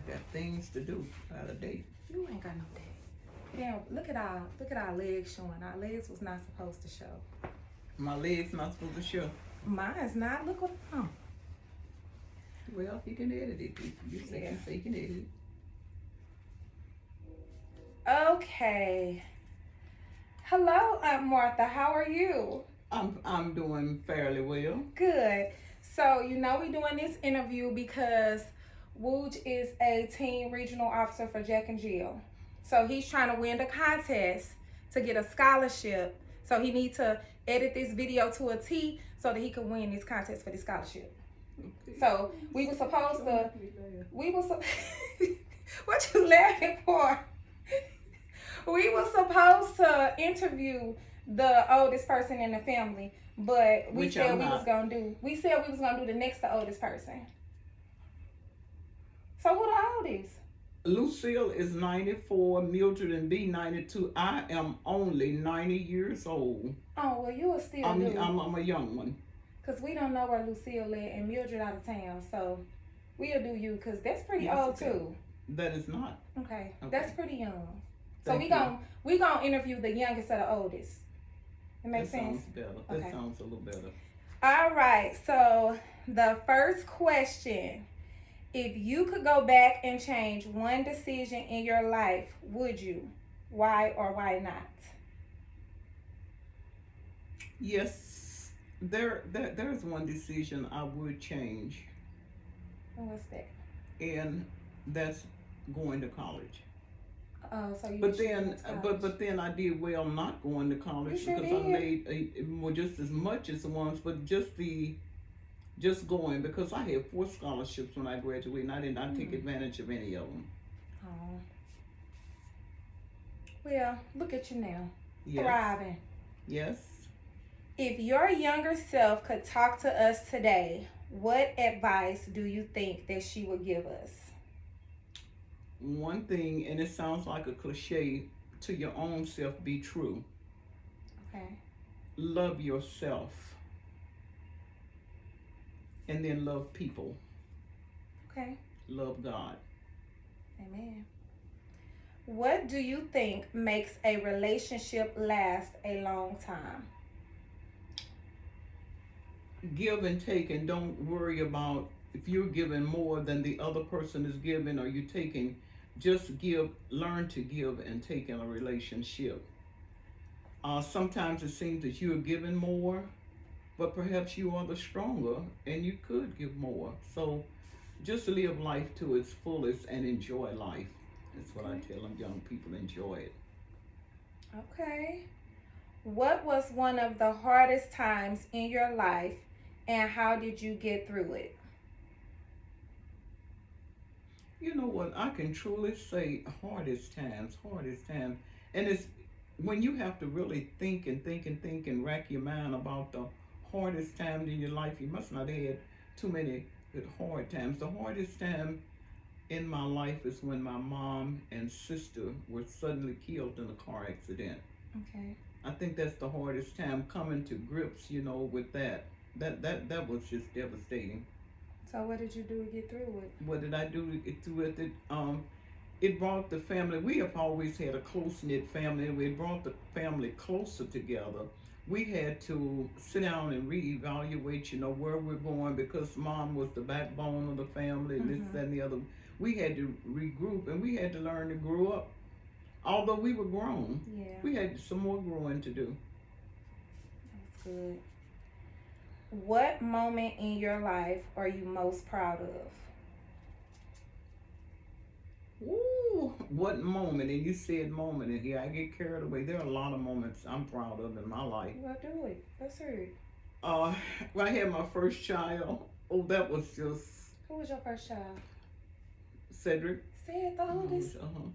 I got things to do. Out of date. You ain't got no day. Damn, look at our legs showing. Our legs was not supposed to show. My legs not supposed to show. Mine's not. Look what Well, you can edit it. You say you can edit it. Okay. Hello, Aunt Martha. How are you? I'm doing fairly well. Good. So we're doing this interview because Wooj is a teen regional officer for Jack and Jill. So he's trying to win the contest to get a scholarship. So he needs to edit this video to a T so that he can win this contest for the scholarship. Okay. So we were supposed to. What you laughing for? We were supposed to interview the oldest person in the family, but we said we was gonna do the next to oldest person. So who the oldest? Lucille is 94, Mildred and B 92. I am only 90 years old. Oh, well, you are still I'm a young one. Because we don't know where Lucille is and Mildred out of town, so we'll do you because that's pretty old too. That is not. Okay, that's pretty young. So we gonna interview the youngest of the oldest. It makes sense? Sounds better. That sounds a little better. All right, so the first question. If you could go back and change one decision in your life, would you? Why or why not? Yes, there's one decision I would change. What's that? And that's going to college. Oh, so you. But then I did well not going to college because I made just as much as the ones, but just going because I had 4 scholarships when I graduated and I did not take advantage of any of them. Oh. Well, look at you now. Yes. Thriving. Yes. If your younger self could talk to us today, what advice do you think that she would give us? One thing, and it sounds like a cliche, to your own self, be true. Okay. Love yourself. And then love people. Okay. Love God. Amen. What do you think makes a relationship last a long time? Give and take, and don't worry about if you're giving more than the other person is giving or you're taking. Just give, learn to give and take in a relationship. Sometimes it seems that you're giving more, but perhaps you are the stronger and you could give more. So just live life to its fullest and enjoy life. That's what I tell them young people, enjoy it. Okay. What was one of the hardest times in your life and how did you get through it? You know what, I can truly say hardest times. And it's when you have to really think and rack your mind about the hardest times in your life. You must not have had too many good hard times. The hardest time in my life is when my mom and sister were suddenly killed in a car accident. Okay. I think that's the hardest time, coming to grips, with that. That was just devastating. So what did you do to get through it? What did I do to get through it? It brought the family. We have always had a close-knit family, and it brought the family closer together. We had to sit down and reevaluate, where we're going, because mom was the backbone of the family, and this, that, and the other. We had to regroup, and we had to learn to grow up. Although we were grown, we had some more growing to do. That's good. What moment in your life are you most proud of? Ooh, what moment? And you said moment, and here I get carried away. There are a lot of moments I'm proud of in my life. Well, do it. Let's hear it. When I had my first child, that was just... Who was your first child? Cedric. Said the oldest? Oh.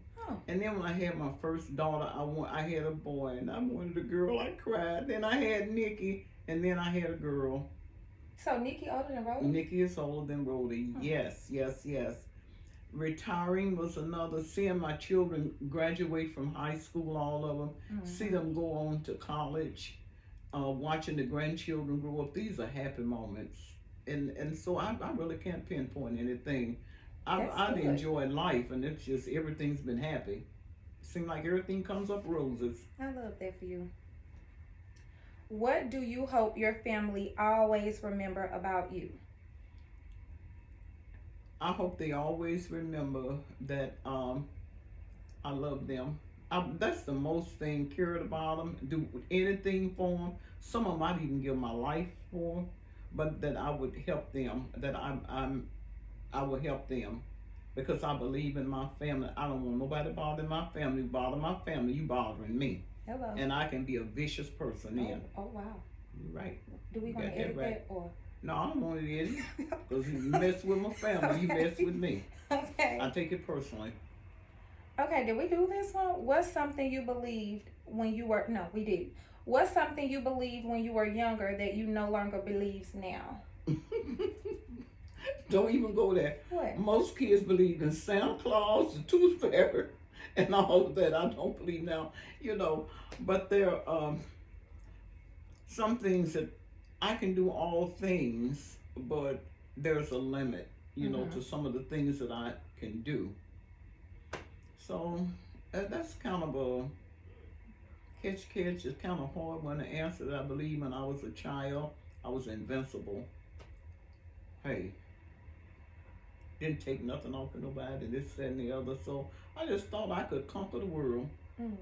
And then when I had my first daughter, I had a boy, and I wanted a girl. I cried. Then I had Nikki, and then I had a girl. So Nikki older than Rhoda? Nikki is older than Rhoda. Yes. Retiring was another. Seeing my children graduate from high school, all of them, see them go on to college, watching the grandchildren grow up. These are happy moments. And so I really can't pinpoint anything. That's I've good. enjoyed life, and it's just everything's been happy. Seems like everything comes up roses. I love that for you. What do you hope your family always remember about you? I hope they always remember that I love them. That's the most thing. Cared about them, do anything for them. Some of them I'd even give my life for, but that I would help them. That I would help them because I believe in my family. I don't want nobody bothering my family. Bother my family, you bothering me, Hello. and I can be a vicious person. Then Oh wow. you're right. Do we You want got to that edit right. that or? No, I don't want it in because you mess with my family, you mess with me. Okay. I take it personally. Okay, did we do this one? What's something you believed when you were, no, we did. What's something you believed when you were younger that you no longer believes now? Don't even go there. What? Most kids believe in Santa Claus, the Tooth Fairy, and all of that. I don't believe now, but there are some things that I can do all things, but there's a limit, to some of the things that I can do. So that's kind of a catch. It's kind of hard one to answer that. I believe when I was a child, I was invincible. Hey, didn't take nothing off of nobody, this, that, and the other. So I just thought I could conquer the world Mm.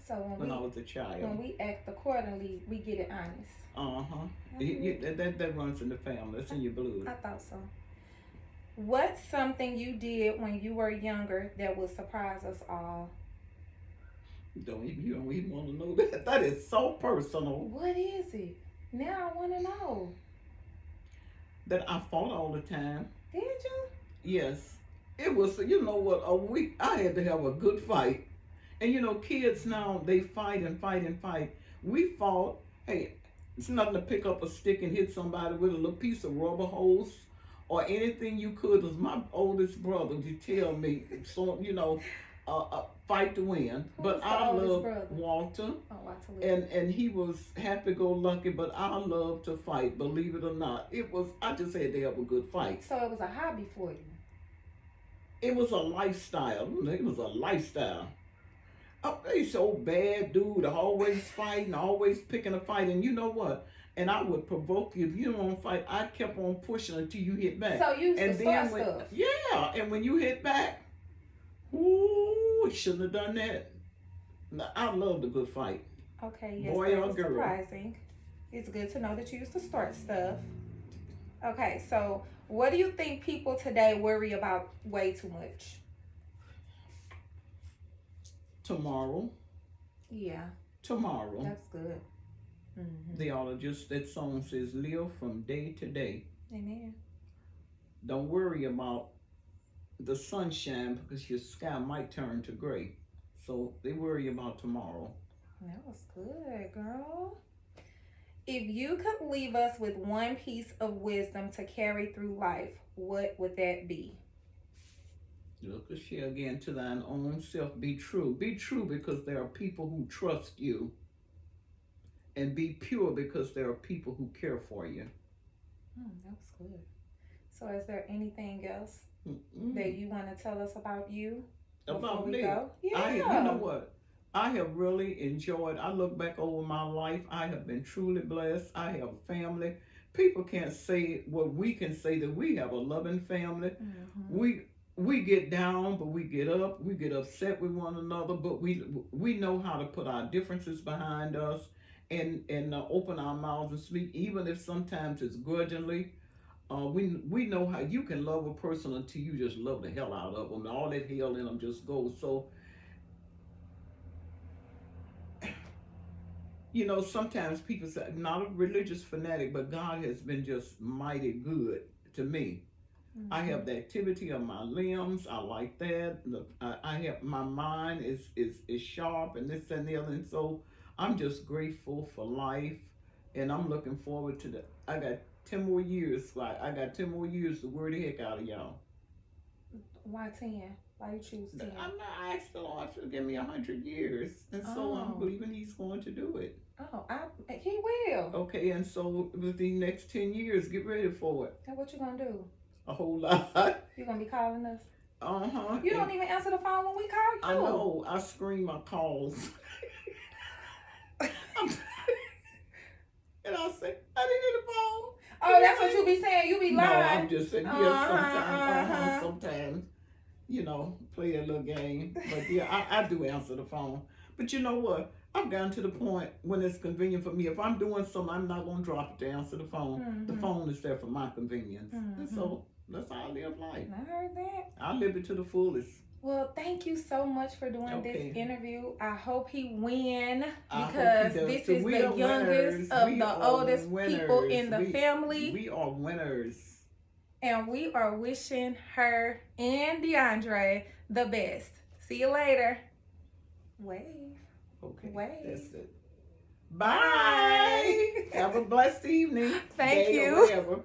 So when I was a child. when we act accordingly, we get it honest. That runs in the family. That's in your blood. I thought so. What's something you did when you were younger that would surprise us all? You don't even want to know that. That is so personal. What is it? Now I want to know. That I fought all the time. Did you? Yes. It was, what, a week. I had to have a good fight. And kids now, they fight and fight and fight. We fought. Hey, it's nothing to pick up a stick and hit somebody with a little piece of rubber hose or anything you could. Was my oldest brother to tell me, so, fight to win. Who But was the I oldest love brother? Walter. Oh, Walter. And he was happy-go-lucky, but I love to fight, believe it or not. I just had to have a good fight. So it was a hobby for you? It was a lifestyle. It was a lifestyle. He's so bad, dude. Always fighting, always picking a fight. And you know what? And I would provoke you. If you don't want to fight, I kept on pushing until you hit back. So you used to start stuff? Yeah, and when you hit back, ooh, shouldn't have done that. I loved a good fight. Okay, yes, Boy that or was girl. surprising. It's good to know that you used to start stuff. Okay, so what do you think people today worry about way too much? Tomorrow. Yeah, Tomorrow. that's good. Mm-hmm. They ought to just, that song says, live from day to day. Amen. Don't worry about the sunshine because your sky might turn to gray. So they worry about tomorrow. That was good, girl. If you could leave us with one piece of wisdom to carry through life, what would that be? Look at you again, to thine own self. Be true. Be true because there are people who trust you. And be pure because there are people who care for you. That was good. So is there anything else Mm-mm. that you want to tell us about you before About we me? go? Yeah. You know what? I have really enjoyed, I look back over my life, I have been truly blessed. I have family. People can't say what we can say, that we have a loving family. Mm-hmm. We get down, but we get up. We get upset with one another, but we know how to put our differences behind us and open our mouths and speak, even if sometimes it's grudgingly. We know how you can love a person until you just love the hell out of them. All that hell in them just goes. So, sometimes people say, not a religious fanatic, but God has been just mighty good to me. Mm-hmm. I have the activity of my limbs. I like that. I have, my mind is sharp and this and the other. And so I'm just grateful for life. And I'm looking forward to I got 10 more years. I got 10 more years to worry the heck out of y'all. Why 10? Why you choose 10? I asked the Lord to give me 100 years. And so I'm believing he's going to do it. Oh, he will. Okay, and so with the next 10 years, get ready for it. And what you gonna do? a whole lot. You gonna be calling us? Uh-huh. You don't even answer the phone when we call you. I know. I screen my calls. And I say, I didn't get the phone. Oh, that's what you be saying. You be No, lying. I'm just saying, sometimes, you know, play a little game. But yeah, I do answer the phone. But you know what? I've gotten to the point when it's convenient for me. If I'm doing something, I'm not going to drop it to answer the phone. Mm-hmm. The phone is there for my convenience. Mm-hmm. And so that's how I live life. I heard that. I live it to the fullest. Well, thank you so much for doing Okay. this interview. I hope he win I hope because he does this too. is We the are youngest winners. of We the are oldest people winners. in the family. We are winners. And we are wishing her and DeAndre the best. See you later. Wave. Okay. Wave. That's it. Bye. Have a blessed evening. Thank day, or you. whatever.